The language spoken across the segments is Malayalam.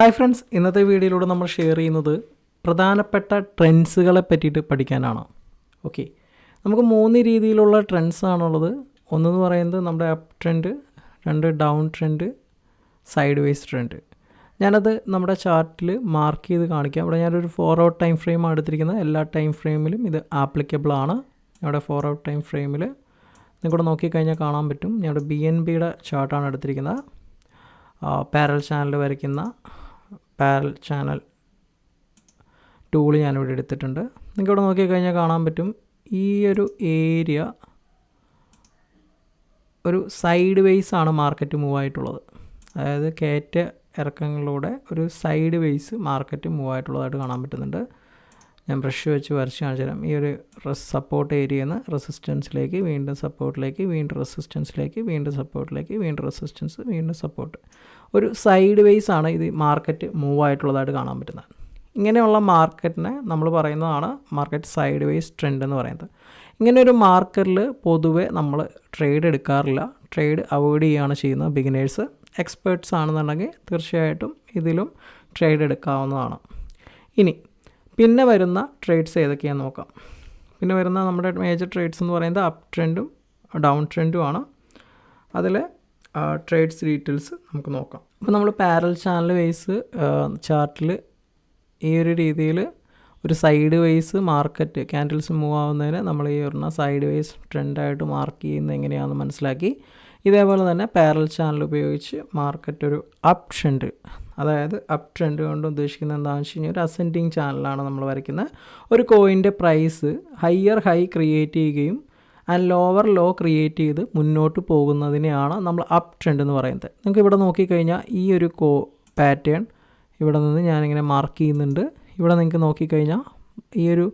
ഹായ് ഫ്രണ്ട്സ്, ഇന്നത്തെ വീഡിയോയിലൂടെ നമ്മൾ ഷെയർ ചെയ്യുന്നത് പ്രധാനപ്പെട്ട ട്രെൻഡ്സുകളെ പറ്റിയിട്ട് പഠിക്കാനാണ്. ഓക്കെ, നമുക്ക് 3 രീതിയിലുള്ള ട്രെൻഡ്സാണുള്ളത്. ഒന്നെന്ന് പറയുന്നത് നമ്മുടെ up trend, 2 down trend, side vase trend. ഞാനത് നമ്മുടെ ചാർട്ടിൽ മാർക്ക് ചെയ്ത് കാണിക്കാം. ഇവിടെ ഞാനൊരു 4 hour ടൈം ഫ്രെയിമാണ് എടുത്തിരിക്കുന്നത്. എല്ലാ ടൈം ഫ്രെയിമിലും ഇത് ആപ്ലിക്കബിൾ ആണ്. ഇവിടെ 4 hour ടൈം ഫ്രെയിമിൽ നിങ്ങൾക്കൂടെ നോക്കിക്കഴിഞ്ഞാൽ കാണാൻ പറ്റും. ഞാനിവിടെ BNBയുടെ ചാർട്ടാണ് എടുത്തിരിക്കുന്നത്. പാരൽ ചാനൽ വരയ്ക്കുന്ന പാരൽ ചാനൽ ടൂൾ ഞാനിവിടെ എടുത്തിട്ടുണ്ട്. നിങ്ങൾക്കിവിടെ നോക്കിക്കഴിഞ്ഞാൽ കാണാൻ പറ്റും ഈ ഒരു ഏരിയ ഒരു സൈഡ് വേസ് ആണ് മാർക്കറ്റ് മൂവ് ആയിട്ടുള്ളത്. അതായത് കയറ്റ ഇറക്കങ്ങളിലൂടെ ഒരു സൈഡ് വേസ് മാർക്കറ്റ് മൂവ് ആയിട്ടുള്ളതായിട്ട് കാണാൻ പറ്റുന്നുണ്ട്. ഞാൻ ബ്രഷ് വെച്ച് വരച്ച് കാണിച്ചു തരാം. ഈ ഒരു സപ്പോർട്ട് ഏരിയയിൽ നിന്ന് റെസിസ്റ്റൻസിലേക്ക്, വീണ്ടും സപ്പോർട്ടിലേക്ക്, വീണ്ടും റെസിസ്റ്റൻസിലേക്ക്, വീണ്ടും സപ്പോർട്ടിലേക്ക്, വീണ്ടും റെസിസ്റ്റൻസ്, വീണ്ടും സപ്പോർട്ട്. ഒരു സൈഡ് വേസ് ആണ് ഇത് മാർക്കറ്റ് മൂവ് ആയിട്ടുള്ളതായിട്ട് കാണാൻ പറ്റുന്നത്. ഇങ്ങനെയുള്ള മാർക്കറ്റിനെ നമ്മൾ പറയുന്നതാണ് മാർക്കറ്റ് സൈഡ് വേസ് ട്രെൻഡ് എന്ന് പറയുന്നത്. ഇങ്ങനെ ഒരു മാർക്കറ്റിൽ പൊതുവെ നമ്മൾ ട്രേഡ് എടുക്കാറില്ല. ട്രേഡ് അവോയ്ഡ് ചെയ്യുകയാണ് ചെയ്യുന്നത് ബിഗിനേഴ്സ്. എക്സ്പേർട്സ് ആണെന്നുണ്ടെങ്കിൽ തീർച്ചയായിട്ടും ഇതിലും ട്രേഡ് എടുക്കാവുന്നതാണ്. ഇനി പിന്നെ വരുന്ന ട്രേഡ്സ് ഏതൊക്കെയാണെന്ന് നോക്കാം. പിന്നെ വരുന്ന നമ്മുടെ മേജർ ട്രേഡ്സ് എന്ന് പറയുന്നത് അപ്പ് ട്രെൻഡും ഡൗൺ ട്രെൻഡുമാണ്. അതിൽ ട്രേഡ്സ് ഡീറ്റെയിൽസ് നമുക്ക് നോക്കാം. അപ്പോൾ നമ്മൾ പാരൽ ചാനൽ വേസ് ചാർട്ടിൽ ഈ ഒരു രീതിയിൽ ഒരു sideways market candles move ആവുന്നതിന് നമ്മൾ ഈ പറഞ്ഞ സൈഡ് വേസ് ട്രെൻഡായിട്ട് മാർക്ക് ചെയ്യുന്നത് എങ്ങനെയാണെന്ന് മനസ്സിലാക്കി. ഇതേപോലെ തന്നെ പാരൽ ചാനൽ ഉപയോഗിച്ച് മാർക്കറ്റ് ഒരു അപ്പ് ട്രെൻഡ്, അതായത് അപ്പ് ട്രെൻഡ് കൊണ്ട് ഉദ്ദേശിക്കുന്നത് എന്താണെന്ന് വെച്ച് കഴിഞ്ഞാൽ ഒരു അസെൻഡിങ് ചാനലാണ് നമ്മൾ വരയ്ക്കുന്നത്. ഒരു കോയിൻ്റെ പ്രൈസ് ഹയർ ഹൈ ക്രിയേറ്റ് ചെയ്യുകയും ആൻഡ് ലോവർ ലോ ക്രിയേറ്റ് ചെയ്ത് മുന്നോട്ട് പോകുന്നതിനെയാണ് നമ്മൾ അപ്പ് ട്രെൻഡ് എന്ന് പറയുന്നത്. നിങ്ങൾക്ക് ഇവിടെ നോക്കിക്കഴിഞ്ഞാൽ ഈ ഒരു പാറ്റേൺ ഇവിടെ നിന്ന് ഞാനിങ്ങനെ മാർക്ക് ചെയ്യുന്നുണ്ട്. ഇവിടെ നിങ്ങൾക്ക് നോക്കിക്കഴിഞ്ഞാൽ ഈ ഒരു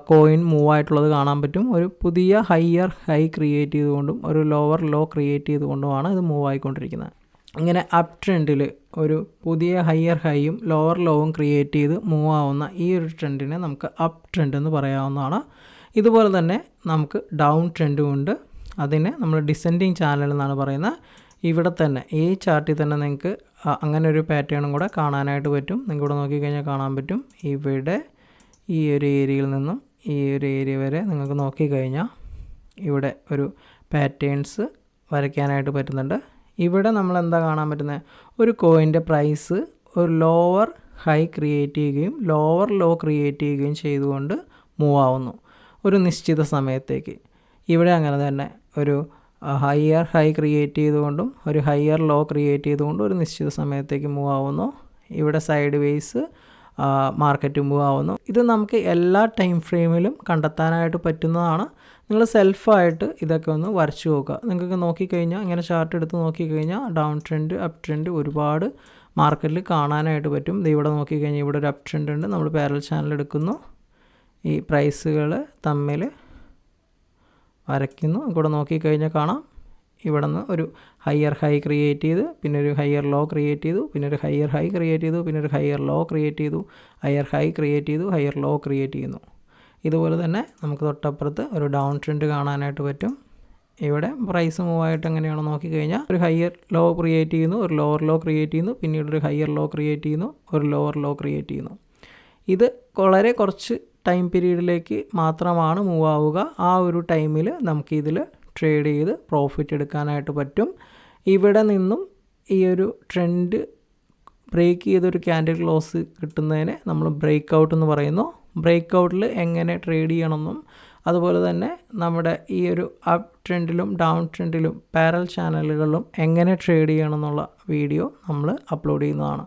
കോയിൻ മൂവ് ആയിട്ടുള്ളത് കാണാൻ പറ്റും. ഒരു പുതിയ ഹയർ ഹൈ ക്രിയേറ്റ് ചെയ്തുകൊണ്ടും ഒരു ലോവർ ലോ ക്രിയേറ്റ് ചെയ്തുകൊണ്ടുമാണ് ഇത് മൂവ് ആയിക്കൊണ്ടിരിക്കുന്നത്. ഇങ്ങനെ അപ്പ് ട്രെൻഡിൽ ഒരു പുതിയ ഹയർ ഹൈയും ലോവർ ലോവും ക്രിയേറ്റ് ചെയ്ത് മൂവ് ആവുന്ന ഈ ഒരു ട്രെൻഡിനെ നമുക്ക് അപ്പ് ട്രെൻഡ് എന്ന് പറയാവുന്നതാണ്. ഇതുപോലെ തന്നെ നമുക്ക് ഡൗൺ ട്രെൻഡും ഉണ്ട്. അതിനെ നമ്മൾ ഡിസെൻഡിങ് ചാനൽ എന്നാണ് പറയുന്നത്. ഇവിടെ തന്നെ ഈ ചാർട്ടിൽ തന്നെ നിങ്ങൾക്ക് അങ്ങനെ ഒരു പാറ്റേണും കൂടെ കാണാനായിട്ട് പറ്റും. നിങ്ങൾക്ക് ഇവിടെ നോക്കിക്കഴിഞ്ഞാൽ കാണാൻ പറ്റും. ഇവിടെ ഈ ഒരു ഏരിയയിൽ നിന്നും ഈ ഒരു ഏരിയ വരെ നിങ്ങൾക്ക് നോക്കിക്കഴിഞ്ഞാൽ ഇവിടെ ഒരു പാറ്റേൺസ് വരയ്ക്കാനായിട്ട് പറ്റുന്നുണ്ട്. ഇവിടെ നമ്മൾ എന്താ കാണാൻ പറ്റുന്നത്, ഒരു കോയിൻ്റെ പ്രൈസ് ഒരു ലോവർ ഹൈ ക്രിയേറ്റ് ചെയ്യുകയും ലോവർ ലോ ക്രിയേറ്റ് ചെയ്യുകയും ചെയ്തുകൊണ്ട് മൂവ് ആവുന്നു ഒരു നിശ്ചിത സമയത്തേക്ക്. ഇവിടെ അങ്ങനെ തന്നെ ഒരു ഹയർ ഹൈ ക്രിയേറ്റ് ചെയ്തുകൊണ്ടും ഒരു ഹയർ ലോ ക്രിയേറ്റ് ചെയ്തുകൊണ്ടും ഒരു നിശ്ചിത സമയത്തേക്ക് മൂവ് ആവുന്നു. ഇവിടെ സൈഡ് വേസ് മാർക്കറ്റ് മൂവ് ആവുന്നു. ഇത് നമുക്ക് എല്ലാ ടൈം ഫ്രെയിമിലും കണ്ടെത്താനായിട്ട് പറ്റുന്നതാണ്. നിങ്ങൾ സെൽഫായിട്ട് ഇതൊക്കെ ഒന്ന് വരച്ചു നോക്കുക. നിങ്ങൾക്ക് നോക്കിക്കഴിഞ്ഞാൽ ഇങ്ങനെ ചാർട്ട് എടുത്ത് നോക്കിക്കഴിഞ്ഞാൽ ഡൗൺ ട്രെൻഡ് അപ്പ് ട്രെൻഡ് ഒരുപാട് മാർക്കറ്റിൽ കാണാനായിട്ട് പറ്റും. ഇവിടെ നോക്കിക്കഴിഞ്ഞാൽ ഇവിടെ ഒരു അപ്പ് ട്രെൻഡ് ഉണ്ട്. നമ്മൾ പാരൽ ചാനൽ എടുക്കുന്നു, ഈ പ്രൈസുകൾ തമ്മിൽ വരയ്ക്കുന്നു. ഇവിടെ നോക്കിക്കഴിഞ്ഞാൽ കാണാം ഇവിടെ നിന്ന് ഒരു ഹയർ ഹൈ ക്രിയേറ്റ് ചെയ്ത് പിന്നെ ഒരു ഹയർ ലോ ക്രിയേറ്റ് ചെയ്തു, പിന്നെ ഒരു ഹയർ ഹൈ ക്രിയേറ്റ് ചെയ്തു, പിന്നെ ഒരു ഹയർ ലോ ക്രിയേറ്റ് ചെയ്തു, ഹയർ ഹൈ ക്രിയേറ്റ് ചെയ്തു, ഹയർ ലോ ക്രിയേറ്റ് ചെയ്യുന്നു. ഇതുപോലെ തന്നെ നമുക്ക് തൊട്ടപ്പുറത്ത് ഒരു ഡൗൺ ട്രെൻഡ് കാണാനായിട്ട് പറ്റും. ഇവിടെ പ്രൈസ് മൂവ് ആയിട്ട് എങ്ങനെയാണോ നോക്കിക്കഴിഞ്ഞാൽ ഒരു ഹയർ ലോ ക്രിയേറ്റ് ചെയ്യുന്നു, ഒരു ലോവർ ലോ ക്രിയേറ്റ് ചെയ്യുന്നു, പിന്നീട് ഒരു ഹയർ ലോ ക്രിയേറ്റ് ചെയ്യുന്നു, ഒരു ലോവർ ലോ ക്രിയേറ്റ് ചെയ്യുന്നു. ഇത് വളരെ കുറച്ച് ടൈം പീരീഡിലേക്ക് മാത്രമാണ് മൂവ് ആവുക. ആ ഒരു ടൈമിൽ നമുക്കിതിൽ ട്രേഡ് ചെയ്ത് പ്രോഫിറ്റ് എടുക്കാനായിട്ട് പറ്റും. ഇവിടെ നിന്നും ഈ ഒരു ട്രെൻഡ് ബ്രേക്ക് ചെയ്തൊരു ക്യാൻഡിൽ ക്ലോസ് കിട്ടുന്നതിനെ നമ്മൾ ബ്രേക്ക് ഔട്ട് എന്ന് പറയുന്നു. ബ്രേക്ക് ഔട്ടിൽ എങ്ങനെ ട്രേഡ് ചെയ്യണമെന്നും അതുപോലെ തന്നെ നമ്മുടെ ഈ ഒരു അപ്പ് ട്രെൻഡിലും ഡൗൺ ട്രെൻഡിലും പാരൽ ചാനലുകളിലും എങ്ങനെ ട്രേഡ് ചെയ്യണമെന്നുള്ള വീഡിയോ നമ്മൾ അപ്ലോഡ് ചെയ്യുന്നതാണ്.